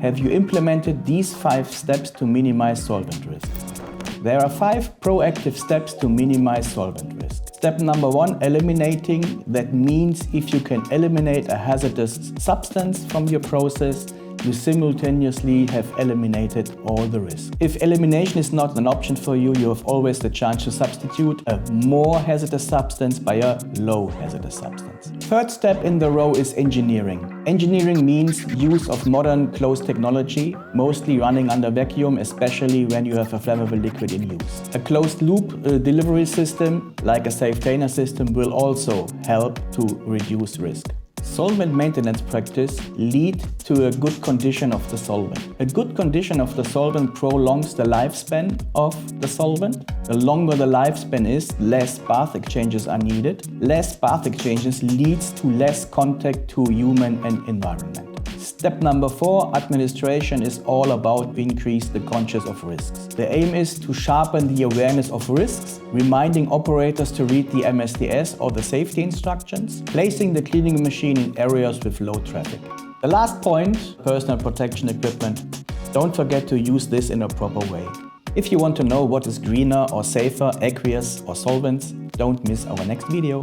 Have you implemented these 5 steps to minimize solvent risk? There are 5 proactive steps to minimize solvent risk. Step number 1, eliminating. That means if you can eliminate a hazardous substance from your process, you simultaneously have eliminated all the risk. If elimination is not an option for you, you have always the chance to substitute a more hazardous substance by a low hazardous substance. Third step in the row is engineering. Engineering means use of modern closed technology, mostly running under vacuum, especially when you have a flammable liquid in use. A closed loop delivery system, like a SAFECHEM system, will also help to reduce risk. Solvent maintenance practice lead to a good condition of the solvent. A good condition of the solvent prolongs the lifespan of the solvent. The longer the lifespan is, less bath exchanges are needed. Less bath exchanges leads to less contact to human and environment. Step number 4, administration is all about increase the conscious of risks. The aim is to sharpen the awareness of risks, reminding operators to read the MSDS or the safety instructions, placing the cleaning machine in areas with low traffic. The last point, personal protection equipment. Don't forget to use this in a proper way. If you want to know what is greener or safer, aqueous or solvents, don't miss our next video.